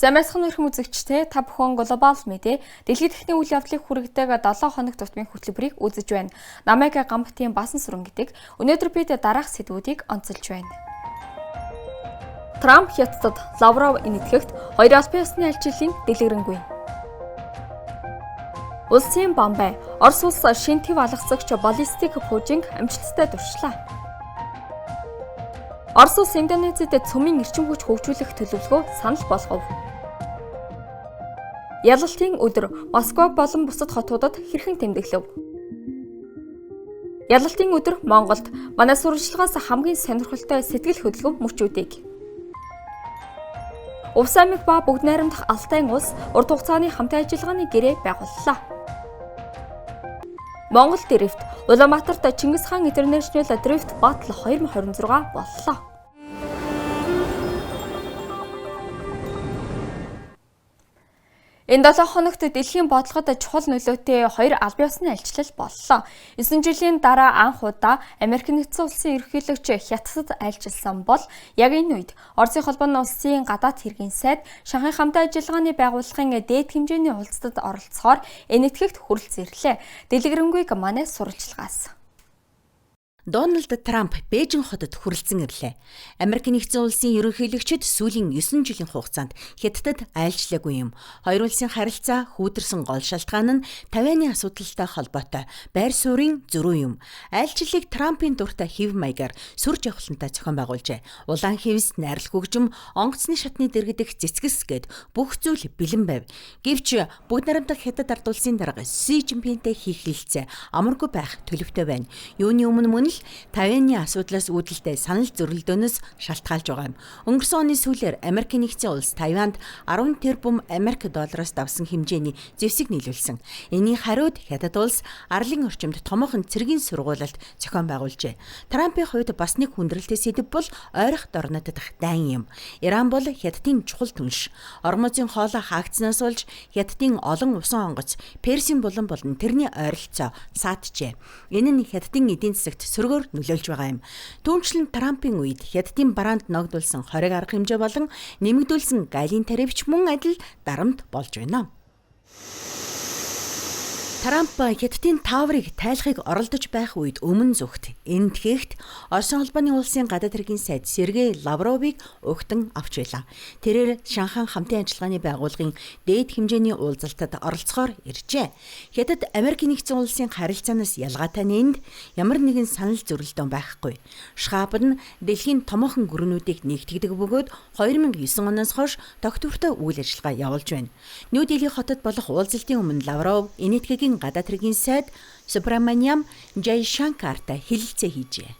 Сайн байцгаана өрхөн үзэгчтэй та бүхэн Global Media дэлхийд дахны үйл явдлыг хүргэдэг 7 хоног тутмын хөтөлбөрийг үзэж байна. Намайг Гамбатын Басан Сүрэн гэдэг. Өнөөдөр бид дараах сэдвүүдийг онцолж байна. Трамп хятадд Лавров энэтхэгт хоёр албан ёсны альчилын дэлгэрэнгүй. Улсын Бомбай Орос улс шинэ төв алгацагч баллистик пуужинг амжилттай туршлаа. Орос улс Индонезид цөмийн эрчим хүч хөгжүүлэх төлөвлөгөө санал болгов. Ялалтын өдөр Москва болон бусад хотуудад хэрхэн тэмдэглэв? Ялалтын өдөр Монголд манай сурвалжлагаас хамгийн сонирхолтой сэтгэл хөдлөм мөчүүдийг. Увс аймаг ба бүгд найрамдах Алтай улс урт хугацааны хамтын ажиллагааны гэрээ байгууллаа. Монгол дрифт Улаанбаатарт Чингис хаан International Drift Battle 2026 боллоо. Энэ 7 хоногт дэлхийн бодлогод чухал нөлөөтэй хоёр албан ёсны альчлал боллоо. 9 жилийн дараа анх удаа Америк нэгдсэн улсын ерөнхийлөгч Хятадд альчилсан бол яг энэ үед Оросын холбооны улсын гадаад хэргийн сайд Шанхай хамтын ажиллагааны байгууллагын дээд хэмжээний уулзалтад оролцохоор энэтхэгт хүрэлцэн ирлээ. Дэлгэрэнгүй манай сурвалжлагаас. Дональд Трамп Бээжин хотод хүрэлцэн ирлээ. Америк нэгдсэн улсын ерөнхийлөгчид сүүлийн 9 жилийн хугацаанд Хятадд айлчлаагүй юм. Хоёр улсын харилцаа хүүдэрсэн гол шалтгаан нь Тайваны асуудалтай холбоотой байр суурийн зөрүү юм. Айлчлалыг Трампын дуртай хэв маягаар сүр жавхлантай зохион байгуулжээ. Улаан хэвс, найрал хөгжим, онгоцны шатны дэргэдэх цэцгэс гээд бүх зүйл бэлэн байв. Гэвч бүгд найрамдах Хятад ард улсын дарга Си Жинпинтэй хийх хэлцээ амаргүй байх төлөвтэй байна. Юуны өмнө Тайваны асуудлаас үүдэлтэй санал зөрөлдөөнөөс шалтгаалж байгаа юм. Өнгөрсөн оны сүүлээр Америк нэгдсэн улс Тайванд 10 тэрбум Америк доллароос давсан хэмжээний зэвсэг нийлүүлсэн. Энийн хариуд Хятад улс арлын орчимд томоохон цэргийн сургуулалт зохион байгуулжээ. Трампын хувьд бас нэг хүндрэлтэй сэдэв бол ойрох дорнод дах дайн юм. Иран бол Хятадын чухал түнш. Ормозын хоолой хаагдсанаас болж Хятадын олон усан онгоц Персийн булан болон тэрний ойролцоо сааджээ. Энэ нь Хятадын эдийн засагт сөргөөр нөлөөлж байгаа юм. Түүнчлэн Трампын үед Хятадын бараанд ногдуулсан хориг арга хэмжээ болон нэмэгдүүлсэн гайлын тарифч мөн адил дарамт болж байна. Трамп Хятадын тааврыг тайлахыг оролдож байх үед өмнө зүгт энэтхэгт Оросын холбооны улсын гадаад хэргийн сайд Сергей Лавровыг угтан авч байлаа. Тэрээр Шанхай хамтын ажиллагааны байгууллагын дээд хэмжээний уулзалтад оролцохоор иржээ. Хятад Америк нэгдсэн улсын харилцаанаас ялгаатай нэнд ямар нэгэн санал зөрөлдөөн байхгүй. Шхаб нь дэлхийн томоохон гүрнүүдийг нэгтгэдэг бөгөөд 2009 оноос хойш тогтвортой үйл ажиллагаа явуулж байна. Нью Дели хотод болох уулзалтын өмнө Лавров энэтхэгийн гадаад хэргийн сайд Субраманиам Жайшанкартай хэлэлцээ хийжээ.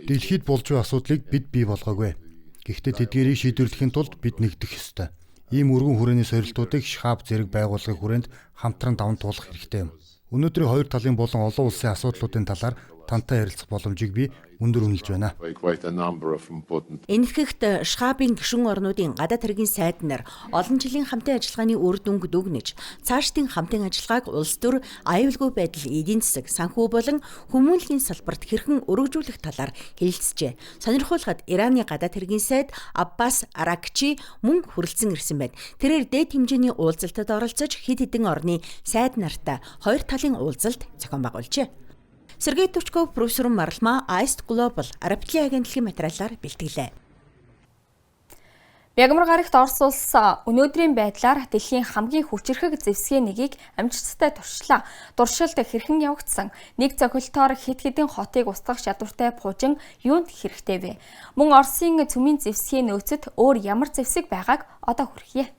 Дэлхийд болж буй асуудлыг бид бий болгоогүй. Гэхдээ тэдгээрийг шийдвэрлэхийн тулд бид нэгдэх ёстой. Ийм өргөн хүрээний сорилтуудыг Шхаб зэрэг байгууллагын хүрээнд хамтран даван туулах хэрэгтэй юм. Өнөөдрийн хоёр талын болон олон улсын асуудлуудын талаар тантай ярилцах боломжийг би өндөр үнэлж байна. Энэтхэгт Шхабын гишүүн орнуудын гадаад хэргийн сайд нар олон жилийн хамтын ажиллагааны үр дүнг дүгнэж, цаашдын хамтын ажиллагааг улс төр аюулгүй байдал, эдийн засаг, санхүү болон хүмүүнлэгийн салбарт хэрхэн өргөжүүлэх талаар хэлэлцжээ. Сонирхуулахад Ираны гадаад хэргийн сайд Аббас Аракчи мөн хүрэлцэн ирсэн байна. Тэрээр дээд хэмжээний уулзалтад оролцож хэд хэдэн орны сайд нартай хоёр талын уулзалт зохион байгуулжээ. Сергей Тучков, профессор Марлма, Аист Глобал, Арабтлын агентлагийн материалаар бэлтгэлээ. Мягмар гарагт Орос улс өнөөдрийн байдлаар дэлхийн хамгийн хүчирхэг зэвсгийн нэгийг амжилттай туршлаа. Туршилт хэрхэн явагдсан? Нэг цохилтоор хэд хэдэн хотыг устгах чадвартай пуужин юунд хэрэгтэй вэ? Мөн Оросын цөмийн зэвсгийн нөөцөд өөр ямар зэвсэг байгааг одоо хүрхье.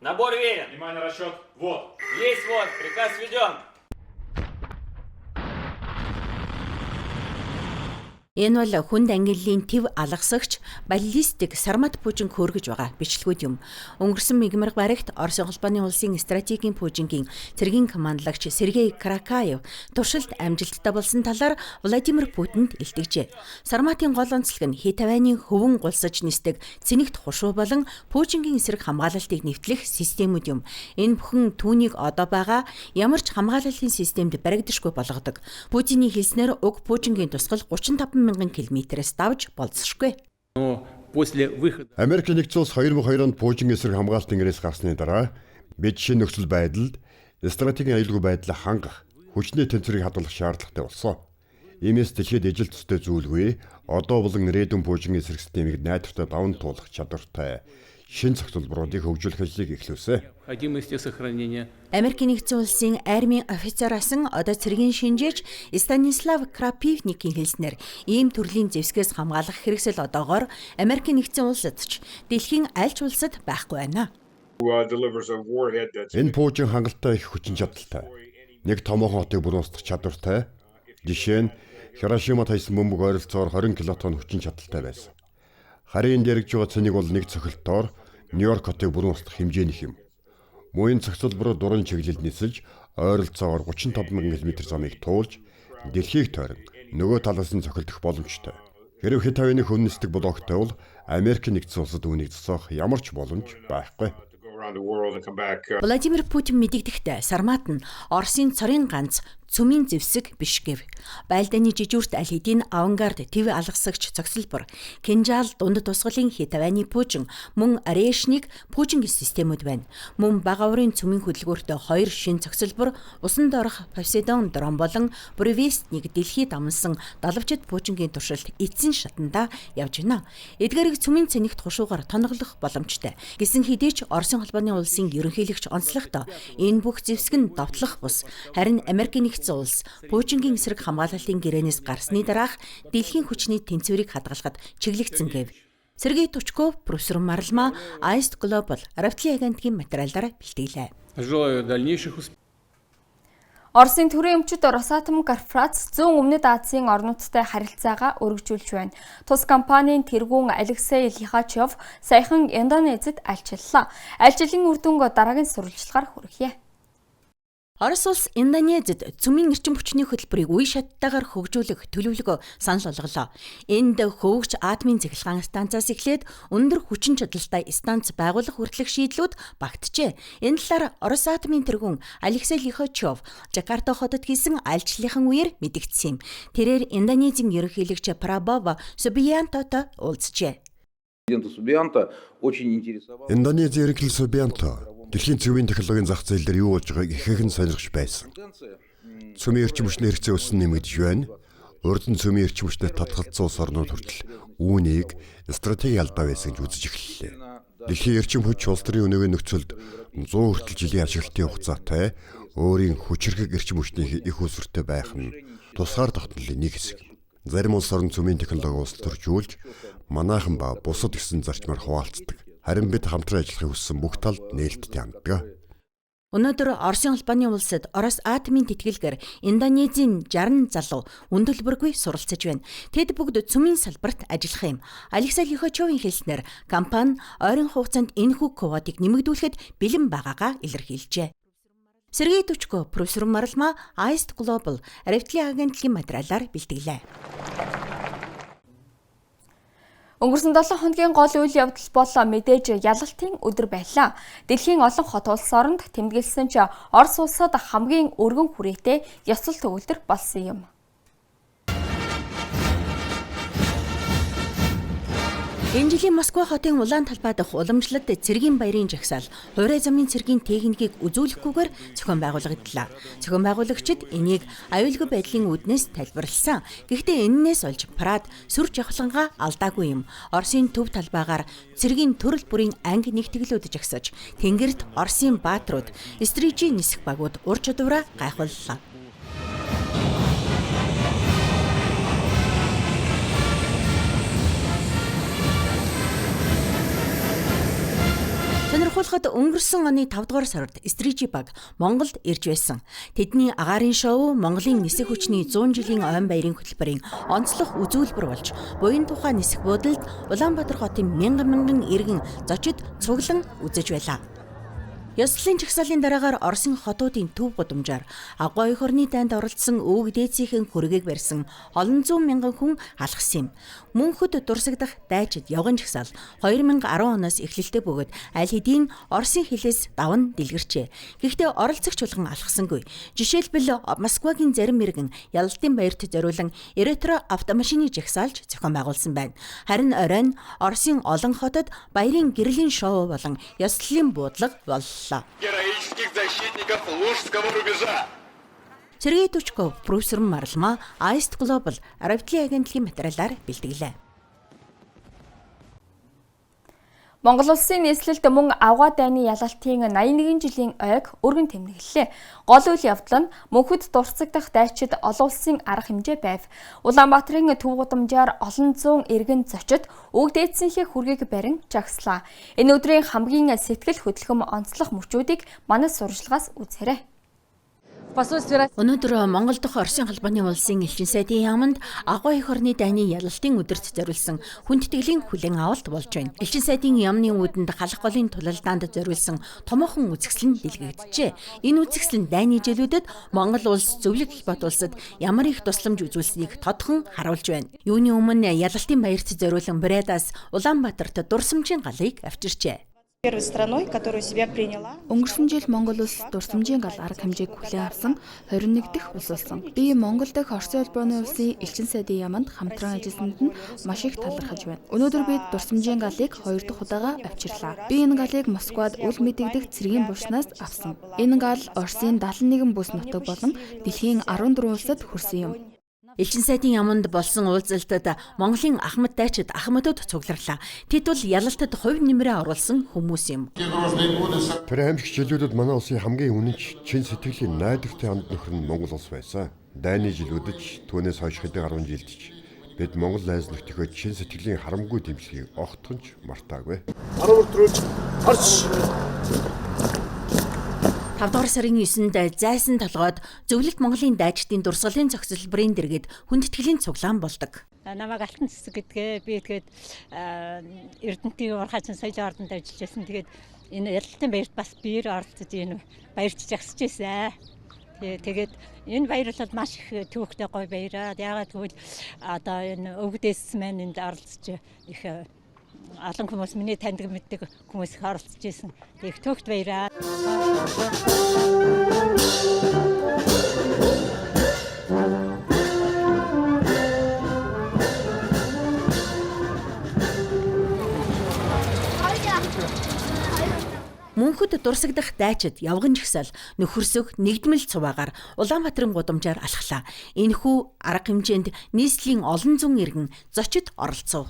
Набор верен. Внимание, расчет. Вот. Есть вот. Приказ введен. Энэ бол хүнд ангиллын төв алгасагч баллистик сармат пуужин хөөргөж байгаа бичлэгүүд юм. Өнгөрсөн мигмар барагт Оросын холбооны улсын стратегийн пуужингийн цэргийн командлагч Сергей Кракаев туршилт амжилттай болсон талаар Владимир Путинд илтгэжээ. Сарматын гол онцлог нь Тайваны хөвөн гулсаж нисдэг цэнэгт хушуу болон пуужингийн эсрэг хамгаалалтыг нэвтлэх системүүд юм. Энэ бүхэн түүнийг одоо байгаа ямар ч хамгаалалтын системд баригдашгүй болгодог. Путиний хэлснээр уг пуужингийн тусгал 35,000 км-с давж болцсошгүй. после выхода Америк нэгдсэн улс 2002 онд Путин эсрэг хамгаалалтын гэрээс гарсны дараа бид шинэ нөхцөл байдалд стратегийн аюулгүй байдлаа хангах, хүчний тэнцвэрийг хадгалах шаардлагатай болсон. Иймээс дэлхийд ижил төстэй зүйлгүй одоо болон ирээдүйн Путин эсрэг системийг найдвартай даван туулах чадвартай шинэ зохицуулбаруудыг хөгжүүлэх ажлыг эхлүүлсэн. необходимости сохранения. Америкийн нэгдсэн улсын армийн офицераас одоо цэргийн шинжээч Станислав Крапивникийн хэлснээр ийм төрлийн зэвсгээс хамгаалах хэрэгсэл одоогоор Америкийн нэгдсэн улсад ч дэлхийн аль ч улсад байхгүй байна. Энэ Путин хангалттай их хүчин чадалтай. Нэг томоохон хотыг буруустгах чадвартай. Жишээ нь Хирошима тайсан бөмбөг ойролцоогоор 20 килотон хүчин чадалтай байсан. Харийн дэрэгж байгаа цэнийг бол нэг цохилтоор Нью-Йорк хотыг буруустгах хэмжээнийх юм. Мууийн зохицуулбаруу дуран чиглэлд нисэж ойролцоогоор 35,000 км замыг туулж дэлхийг тойрон нөгөө талаас нь цохилдох боломжтой. Хэрв хэд хавийн хүннэстэг блоктой бол Америк нэгдсэн улсад үүнийг зогсоох ямар ч боломж байхгүй. Владимир Путин мэдэгдэхдээ Сармат нь Оросын цорын ганц цөмийн зэвсэг биш гэв. Байлдааны жижүүрт аль хэдийн авангард төв алгасагч цогцлбор, кинжал дунд тусгалын хитаваны Пужин мөн Орешник Пужингийн системүүд байна. Мөн бага урын цөмийн хөдөлгөөртөө 2 шин цогцлбор, усанд орох Посейдон дрон болон Бревестник дэлхийд амлсан далавчид Пужингийн туршилт эцсийн шатанда явж байна. Эдгээрийг цөмийн цэнэгт хушуугаар тоноглох боломжтой. Гэсэн хэдий ч Оросын холбооны улсын ерөнхийлөгч онцлохдоо энэ бүх зэвсэг нь довтлох бус. Харин Америкийн улс Путингийн эсрэг хамгаалалтын гэрээнээс гарсны дараах дэлхийн хүчний тэнцвэрийг хадгалахад чиглэгдсэн гэв. Сергей Тучков, профессор Марлма, Аист Глобал, Равтлын агентлагийн материалаар бэлтгэлээ. Желаю дальнейших успехов. Оросын төрийн өмчит Росатом корпорац зүүн өмнөд Азийн орнуудтай харилцаагаа өргөжүүлж байна. Тус компанийн тэргүүн Алексей Лихачев саяхан Индонезид альчиллаа. Альчлалын үр дүн дараагийн сурвалжлагаар хүргье. Орос улс Индонезид цөмийн эрчим хүчний хөтөлбөрийг үе шаттайгаар хөгжүүлэх төлөвлөгөө санал болголоо. Энд хөвөгч атомын цэглэгаан станцаас эхлээд өндөр хүчин чадалтай станц байгуулах хүртэлх шийдлүүд багтжээ. Энэ талаар Орос атомын тэргүүн Алексей Лихачев Жакарта хотод хийсэн альчлалын үеэр мэдэгдсэн юм. Тэрээр Индонезийн ерөнхийлөгч Прабова Субиянтотой уулзжээ. Индонезийн ерөнхийлөгч Субиянто дэлхийн цэврийн технологийн зах зээл дээр юу болж байгааг ихэхэн сонирхож байсан. Цөмийн эрчим хүчний хэрэгцээ өссөн нэмэгдэж байна. Урд нь цөмийн эрчим хүчтэй татгалзсан улс орнууд хүртэл үүнийг стратегийн алдаа байсан гэж үзэж эхэллээ. Дэлхийн эрчим хүч улс төрийн өнөөгийн нөхцөлд 100 хүртэл жилийн ашиглалтын хугацаатай өөрийн хүчирхэг эрчим хүчний их усвартай байх нь тусгаар тогтнолын нэг хэсэг. Зарим улс орн цөмийн технологи улс төржүүлж манайхан ба бусад гэсэн зарчмаар хуваалцдаг. Харин бид хамтран ажиллахыг хүссэн бүх талд нээлттэй ханддаг. Өнөөдөр Оросын холбооны улсад Орос атомын тэтгэлгээр Индонезийн 60 залуу үндөлбөргүй суралцж байна. Тэд бүгд цөмийн салбарт ажиллах юм. Алексей Лихачевийн хэлснээр компани ойрын хугацаанд энэхүү квотыг нэмэгдүүлэхэд бэлэн байгаагаа илэрхийлжээ. Сергей Тучков, профессор Марлма, Аист Глобал, Равтлын агентлагийн материалаар бэлтгэлээ. Өнгөрсөн 7 хоногийн гол үйл явдал бол мэдээж ялалтын өдөр байлаа. Дэлхийн олон хот улс оронд тэмдэглэсэн ч Орос улсад хамгийн өргөн хүрээтэй ёслол төгөлдөр болсон юм. Энэ жилийн Москва хотын улаан талбай дахь уламжлалт цэргийн баярын жагсаал хуурай замын цэргийн техникийг үзүүлэхгүйгээр зохион байгуулагдлаа. Зохион байгуулагчид энийг аюулгүй байдлын үүднээс тайлбарласан. Гэхдээ энэнээс олж Прад сүр жавхлангаа алдаагүй юм. Оросын төв талбайгаар цэргийн төрөл бүрийн анги нэгтгэлүүд жагсаж, тэнгэрт Оросын баатрууд, стрижийн нисэх багууд ур чадвараа гайхууллаа. Сонирхолтой өнгөрсөн оны 5 дугаар сард Стрижи баг Монголд ирж байсан. Тэдний агаарын шоу Монголын нисэх хүчний 100 жилийн ойн баярын хөтөлбөрийн онцлог үзүүлбэр болж, буян тухай нисэх буудалд Улаанбаатар хотын мянган иргэн зочид цуглан үзэж байлаа. Ёслолын жагсаалын дараагаар Оросын хотуудын төв гудамжаар агуу эх орны дайнд оролцсон өвөг дээдсийн хөрөгийг барьсан олон зуун мянган хүн алхсан юм. Мөнхөд дурсагдах дайчид явган жагсаал 2010 оноос эхлэлтэй бөгөөд аль хэдийн Оросын хилээс даван дэлгэрчээ. Гэхдээ оролцогч болгон алхсангүй. Жишээлбэл Москвагийн зарим иргэн ялалтын баярт зориулан Эретро автомашиныг жагсаалж зохион байгуулсан байна. Харин оройн Оросын олон хотод баярын гэрлийн шоу болон ёслолын буудлага боллоо. Героических защитников Лужского рубежа. Сергей Тучков, Брюсер Марлма, Аист Глобал, Аравтлын агентлагийн материалаар бэлтгэлээ. Монгол улсын нийслэлд мөн авгаа дайны ялалтын 81 жилийн ойг өргөн тэмдэглэлээ. Гол үйл явдал нь мөнхөд дурсагдах дайчид олон улсын арга хэмжээ байв. Улаанбаатарын төв гудамжаар олон зуун иргэн зочид үг дээдсийнхээ хүргийг барин жагслаа. Энэ өдрийн хамгийн сэтгэл хөдлөм онцлог мөчүүдийг манай сурвалжлагаас үзээрэй. Өнөөдөр Монгол дахь Оросын холбооны улсын элчин сайдын яамд агуу эх орны дайны ялалтын өдөрт зориулсан хүндэтгэлийн хүлээн авалт болж байна. Элчин сайдын яамны үүдэнд халах голын тулалдаанд зориулсан томоохон үзэсгэлэн дэлгэгдэжээ. Энэ үзэсгэлэн дайны жилүүдэд Монгол улс зөвлөг Хятад улсад ямар их тусламж үзүүлсэнийг тодхон харуулж байна. Юуны өмнө ялалтын баярт зориулан Брэдаас Улаанбаатарт дурсамжийн галыг авчирчээ. Өнгөрсөн жил Монгол улс дурсамжийн гал арга хэмжээг хүлээн авсан 21 дахь улс болсон. Би Монгол дахь Оросын холбооны улсын элчин сайдын яамд хамтран ажилласанд нь маш их талархаж байна. Өнөөдөр бид дурсамжийн галыг 2 дахь удаага авчирлаа. Би энэ галыг Москвад үл мэдэгдэх цэргийн булчнаас авсан. Энэ гал Оросын 71 бүс нутаг болон дэлхийн 14 улсад хүрсэн юм. Элчин сайдын яамд болсон уулзалтад Монголын Ахмад дайчид Ахмадууд цугларлаа. Тэд бол ялалтад хувь нэмрээ оруулсан хүмүүс юм. Тэр аймагч жилүүдэд манай улсын хамгийн үнэнч чин сэтгэлийн найдвартай хамт нөхөр нь Монгол улс байсан. Дайны жилүүдэд түүнээс хойш хэдэн 10 жилдж бид Монгол найз нөхдийнхөө чин сэтгэлийн харамгүй дэмжлэгийг огтхонч мартаагүй. 5 дугаар сарын 9-нд зайсан толгойд зөвлөлт Монголын дайчдын дурсгалын зохицолборын дэргэд хүндэтгэлийн цуглаан болдог. Намайг алтан цэцэг гэдгээ би тэгээд Эрдэнэтийн урхачин соёлын ордонд ажиллаж байсан. Тэгээд энэ ялалтын баярт бас биеэр оролцож энэ баярч жагсаж байсан. Тэгээд энэ баяр бол маш их төвөгтэй гоё баяраа. Яагаад гэвэл одоо энэ өвгдөөс маань энд оролцож их олон хүмүүс миний таньдаг мэддэг хүмүүс их оролцож байсан. Их төвөгт баяраа. Мөнхөд дурсагдах дайчид явган жагсаал нөхөрсөх нэгдмэл цуваагаар Улаанбаатарын гудамжаар алхлаа. Энэхүү арга хэмжээнд нийслэлийн олон зуун иргэн зочид оролцов.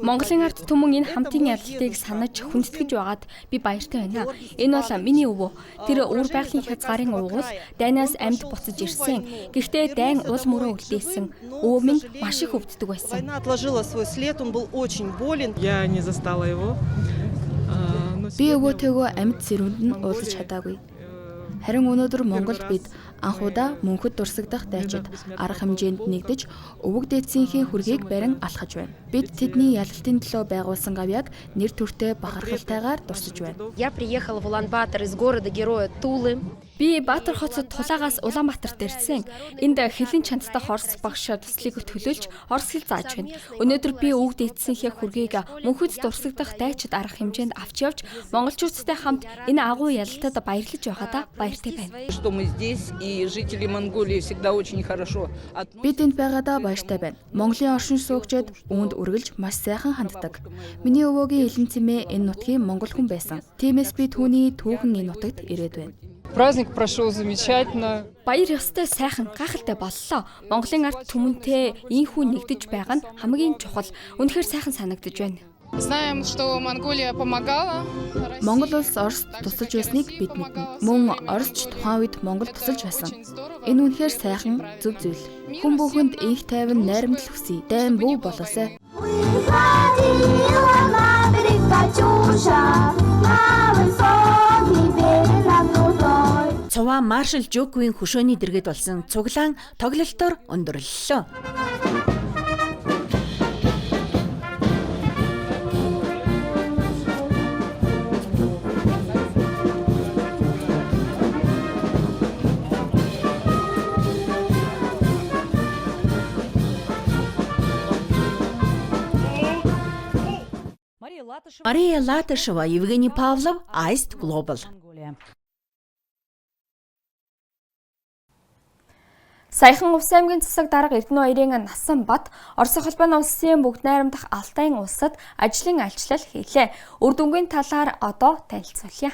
Монголын ард түмэн энэ хамтын ялалтыг санаж хүндэтгэж байгаад би баяртай байна. Энэ бол миний өвөө. Тэр өөр байгалийн хязгаарын уугуул дайнаас амьд буцаж ирсэн. Гэхдээ дайн уул мөрөө үлдээсэн. Өвөө минь маш их өвддөг байсан. Би өвөөтэйгөө амьд зэрүүнд нь уулзах чадаагүй. Харин өнөөдөр Монголд бид анхудаа мөнхөд дурсагдах дайчид арга хэмжээнд нэгдэж өвөг дээдсийнхээ хүргийг барин алхаж байна. Бид тэдний ялалтын төлөө байгуулсан гавьяаг нэр төртэй бахархалтайгаар дурсаж байна. Я приехала в Улан-Батор из города-героя Тулы. Би Баатар хотод Тулаагаас Улаанбаатарт ирсэн. Энд хилийн чанартай Орос багш туслыг төлөөлж орос хэл зааж байна. Өнөөдөр би өвөг дээдсийнхээ хүргийг мөнхөд дурсагдах дайчид арга хэмжээнд авч явж монголчуудтай хамт энэ агуу ялалтад баярлаж байгаадаа баяртай байна. Бид энд байгаадаа баяртай байна. Монголын оршин суугчид үүнд үргэлж маш сайхан ханддаг. Миний өвөөгийн элен цэмээ энэ нутгийн монгол хүн байсан. Тиймээс би түүний түүхэн энэ нутагт ирээд байна. Праздник прошел замечательно. Баяр ёстой сайхан гайхалтай боллоо. Монголын ард түмэнтэй ийхүү нэгдэж байгаа нь хамгийн чухал. Үнэхээр сайхан санагдаж байна. Знаем, что Монголия помогала. Монгол улс Оросд тусалж байсныг бид мэднэ. Мөн Оросч тухайн үед Монголд тусалж байсан. Энэ үнэхээр сайхан зөв зүйл. Хүн бүхэнд их тайван найрамдал хүсье. Дайн бүү болоосай. Цуваа маршал Жокуийн хөшөөний дэргэд болсон цуглаан тоглолтоор өндөрлөлөө. Мария Латышева, Евгений Павлов, Аист Глобал. Саяхан Увс аймгийн засаг дарга Эрдэнэ 2-ын Насан Бат Оросын холбооны улсын бүгд найрамдах Алтайн улсад ажлын альчлал хийлээ. Үр дүнгийн талаар одоо танилцуулъя.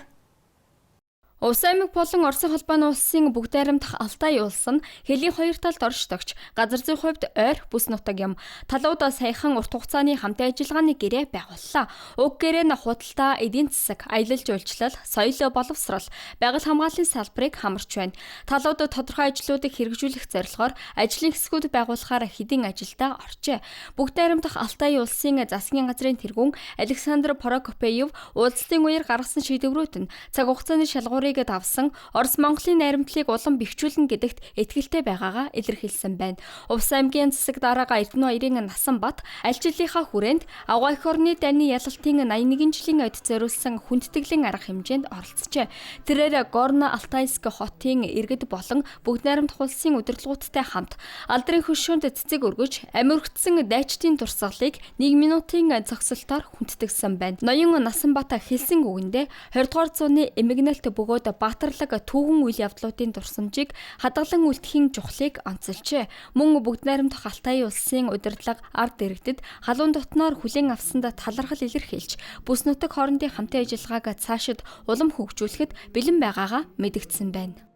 Увс аймаг болон Оросын холбооны улсын бүгд найрамдах Алтай улс нь хэлийн хоёр талд оршдогч газар зүйн хувьд ойр бүс нутаг юм. Талуудаа саяхан урт хугацааны хамтын ажиллагааны гэрээ байгууллаа. Уг гэрээ нь худалдаа, эдийн засаг, аялал жуулчлал, соёл боловсрол, байгаль хамгааллын салбарыг хамарч байна. Талууд тодорхой ажлуудыг хэрэгжүүлэх зорилгоор ажлын хэсгүүд байгуулахаар хэдийн ажилдаа орчээ. Бүгд найрамдах Алтай улсын засгийн газрын тэргүүн Александр Прокопьев уулзалтын үеэр гаргасан шийдвэрүүд нь цаг хугацааны шалгуурыг давсан Орос Монголын найрамдлыг улам бэхжүүлнэ гэдэгт итгэлтэй байгаагаа илэрхийлсэн байна. Увс аймгийн засаг дарга Эрдэнэ 2-ын Насан Бат аль жилийнхаа хүрээнд Авгай эх орны дайны ялалтын 81 жилийн ойд зориулсан хүндтгэлийн арга хэмжээнд оролцжээ. Тэрээр Горно Алтайск хотын иргэд болон бүгд найрамдах улсын удирдлагуудтай хамт алдрын хөшөөнд цэцэг өргөж амиргдсан дайчдын дурсгалыг 1 минутын зогсолтоор хүндтгэсэн байна. Ноён Насан Бат хэлсэн үгэндээ 20 дугаар зууны эмгэнэлт бөгөөд баатарлаг түүхэн үйл явдлуудын дурсамжийг хадгалан үлдэхийн чухлыг онцолжээ. Мөн бүгд найрамдах Алтай улсын удирдлага ард иргэдэд халуун дотноор хүлээн авсанд талархал илэрхийлж, бүс нутаг хоорондын хамтын ажиллагааг цаашид улам хөгжүүлэхэд бэлэн байгаагаа мэдгдсэн байна.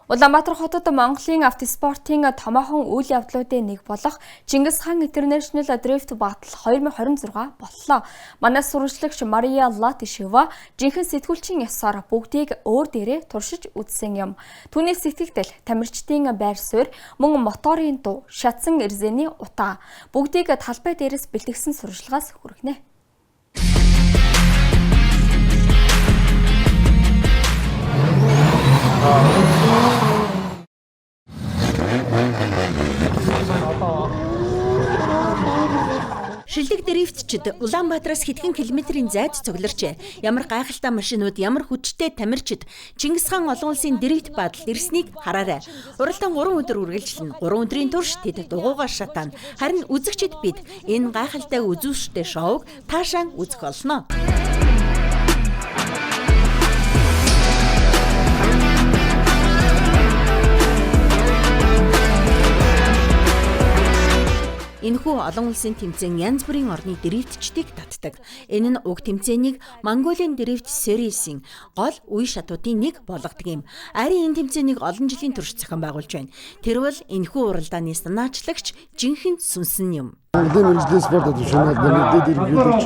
Улаанбаатар хотод Монголын автоспортын томоохон үйл явдлуудын нэг болох Чингис хаан International Drift Battle 2026 боллоо. Манай сурвалжлагч Мария Латышева жинхэнэ сэтгүүлчийн ёсоор бүгдийг өөр дээрээ туршиж үзсэн юм. Түүний сэтгэгдэл, тамирчдын байр суурь, мөн моторын дуу, шатсан эрзэний утаа бүгдийг талбай дээрээс бэлтгэсэн сурвалжлагаас хүргэнэ. Шилдэг дрифтчид Улаанбаатараас хэдхэн километрийн зайд цугларчээ. Ямар гайхалтай машинууд, ямар хүчтэй тамирчид Чингис хаан олон улсын дрифт баатал ирснийг хараарай. Уралдаан 3 өдөр үргэлжилнэ. 3 өдрийн турш тэд дугуйгаар шатаана. Харин үзэгчид бид энэ гайхалтай үзүүштэй шоуг таашаан үзэх болно. Энэхүү олон улсын тэмцээн янз бүрийн орны дрифтчдийг татдаг. Энэ нь уг тэмцээнийг Mongolian Drift Series-ийн гол үе шатуудын нэг болгодог юм. Харин энэ тэмцээнийг олон жилийн турш зохион байгуулж байна. Тэр бол энэхүү уралдааны санаачлагч жинхэнэ сүнсэн юм. Монголын мэргэжлийн спортод төвшөнөд нэгдээд иргэдэж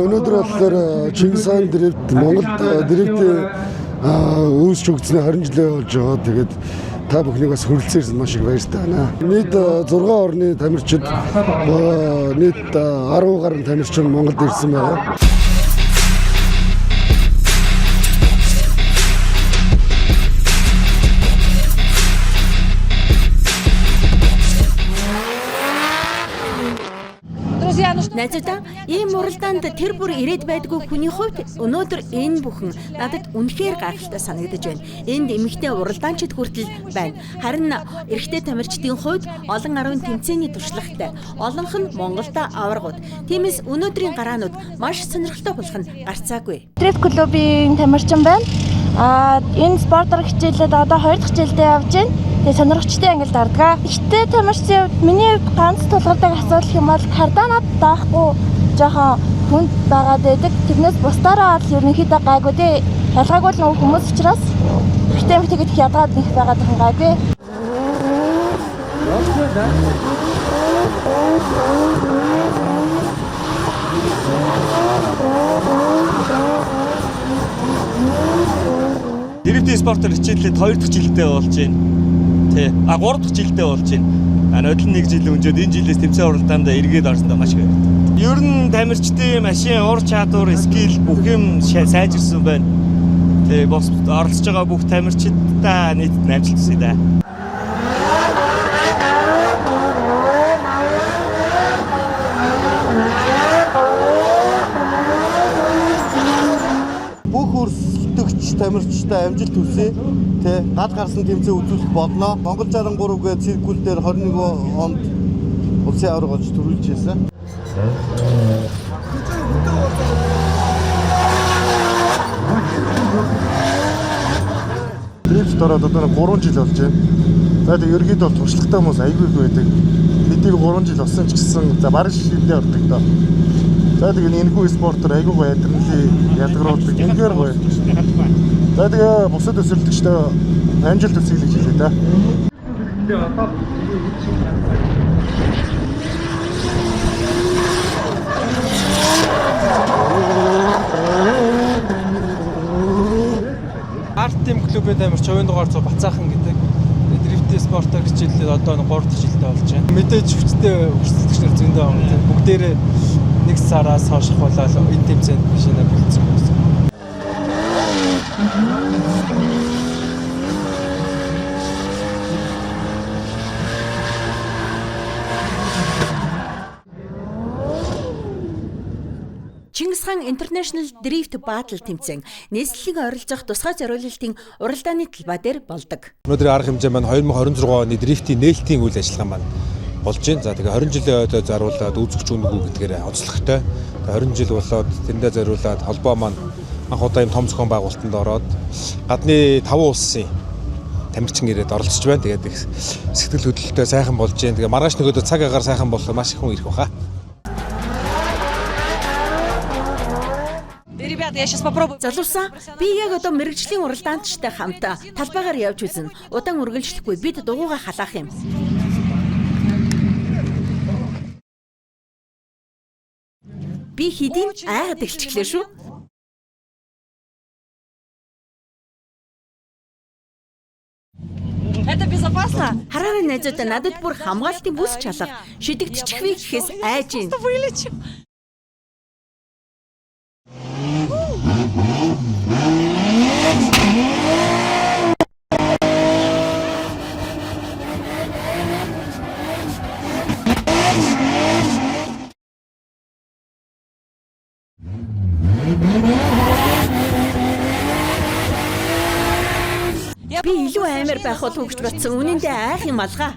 өнөөдөр болохоор Чингис хаан дрифт Монголд дрифтийн үүсч өгсөн 20 жилээ болж байгаа. Тэгээд та бүхнийг бас хүрэлцээрсэн маш их баяртай байна. Нийт 6 орны тамирчид нийт 10 гаруй тамирчин Монголд ирсэн байгаа. Найзуудаа, ийм уралдаанд тэр бүр ирээд байдгүй хүний хувьд өнөөдөр энэ бүхэн надад үнэхээр гайхалтай санагдаж байна. Энд эмэгтэй уралдаанчид хүртэл байна. Харин эрэгтэй тамирчдын хувьд олон арвын тэмцээний туршлагатай. Олонх нь Монголда аваргууд. Тиймээс өнөөдрийн гараанууд маш сонирхолтой болох нь гарцаагүй. Дрифт клубын тамирчин байна. Энэ спортоор хичээлээд одоо 2 дахь жилдээ явж байна. Тэгээ сонирхчтой ангилд ордог. Ихтэй тамирчдын хувьд миний ганц тулгардаг асуудал юм бол карданаад даахгүй жоохон хүнд байгаад байдаг. Тэрнээс бусдаараа бол ерөнхийдөө гайгүй дээ. Ялгаагүй л нөгөө хүмүүс учраас ихтэй тэгээд ядгаад нэг байгаад байгаа гайгүй. Дрифт спортоор хичээлээд 2 дахь жилдээ болж байна. 3 дахь жилдээ болж байна. Нодлон 1 жил өнжөөд энэ жилээс тэмцээн уралдаанд эргээд орсондоо маш их баяртай. Ер нь тамирчдын машин ур чадвар, скил бүх юм сайжирсан байна. Тэгээ бос оролцож байгаа бүх тамирчидаа нийтэд амжилт хүсье да. Бүх өрсөлдөгч тамирчтай амжилт хүсье. Гад гарсан тэмцээн үзүүлэх болно. Монгол 63 гээ циркул дээр 21 онд улсын аварга олж төрүүлж ирсэн. спортод ороод одоо 3 жил болж байна. За тэгээд ерөнхийдөө туршлагатай хүмүүс аягүй их байдаг. Бидний 3 жил болсон ч гэсэн за бараг шивдээ ордог доо. За тэгээд энэхүү спортоор аягүй гоё адреналин ялгаруулдаг. Үнэхээр гоё. За тэгээд бусад өсөлтөгчтэй амжилт хүсье гэж хэлээ да. Арт-тим клубын амир човын дугаар зов Бацаахан гэдэг дрифт спортоор хичээлээд одоо 3 дахь жилдээ болж байна. Мэдээж хүчтэй өрсөлдөгч нар зөндөө байгаа. Бүгдээрээ нэг сараас хойш болоод энэ тэмцээнд бишнэ болцсон байсан. Чингис хаан International Drift Battle тэмцээн нийслэлийн ойролцоох тусгай зориулалтын уралдааны талбай дээр болдог. Өнөөдрийн арга хэмжээ маань 2026 оны дрифтийн нээлтийн үйл ажиллагаа маань болж байна. За тэгээ 20 жилийн ойд заруулаад үзэгч үнэгүй гэдгээр онцлогтой. 20 жил болоод тэндээ зориулаад холбоо маань анх удаа юм том зохион байгуулалтанд ороод гадны 5 улсын тамирчин ирээд оролцож байна. Тэгээд сэтгэл хөдлөлтөй сайхан болж байна. Тэгээ маргааш нөгөөдөө цаг агаар сайхан болох маш их хүн ирэх баха. Залуусаа би яг одоо мэрэгжлийн уралдаанчтай хамт талбайгаар явж үзэн удаан үргэлжлэхгүй бид дугуйгаа халаах юм. Би хэдийн айгаад эхэлчихлээ шүү. Это безопасно. Хараарай найзуудаа надад бүр хамгаалтын бүс чалга шидэгдчихвээ гэхээс айж юм. Би илүү амар байх болов уу гэж бодсон. Үнэн дээр айх юм алгаа.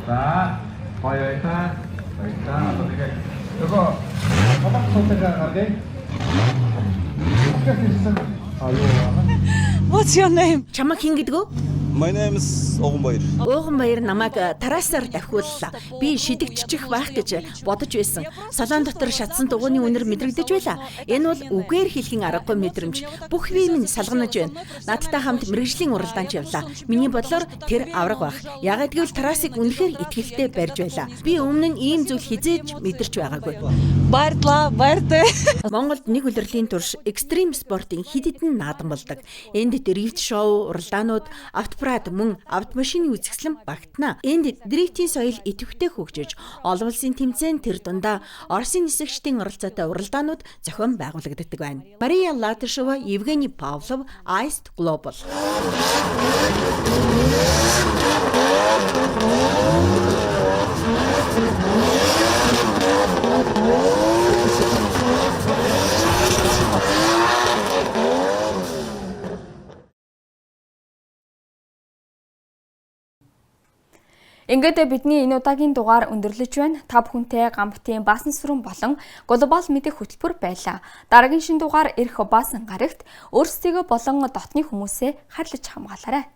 За, хоёроо одоо тэгээ нөгөө хамаг суугаа гаргая. What's your name? Чамаг хин гэдэг үү? My name is Огонбаяр. Огонбаяр намайг тараасаар давхиуллаа. Би шидэгччих байх гэж бодож байсан. Салон дотор шатсан дугуйны үнэр мэдрэгдэж байлаа. Энэ бол үгээр хэлхийн аргагүй мэдрэмж. Бүх бие минь салганаж байна. Надтай хамт мэрэгжлийн уралдаанч явлаа. Миний бодлоор тэр авраг байх. Ягаад гэвэл тараасыг үнэхээр итгэлтэй барьж байлаа. Би өмнө нь ийм зүйл хизээж мэдэрч байгаагүй. Баярлалаа, баяртай. Монголд нэг улирлын турш экстрим спортын хэд хэдэн наадам болдог. Энд дрифт шоу, уралдаанууд, автопрад мөн автомашины үзэсгэлэн багтана. Энд дрифтийн соёл идэвхтэй хөгжиж, олон улсын тэмцээн тэр дундаа Оросын нисгчдийн оролцоотой уралдаанууд зохион байгуулагддаг байна. Мария Латышева, Евгений Павлов, Iced Global. Ингээд бидний энэ удаагийн дугаар өндөрлөж байна. Та бүхэнтэй гамбтын баасан сүрэн болон глобал мэдээ хөтөлбөр байлаа. Дараагийн шин дугаар ирэх баасан гарагт өөрсдийгөө болон дотны хүмүүсээ хайрлаж хамгаалаарай.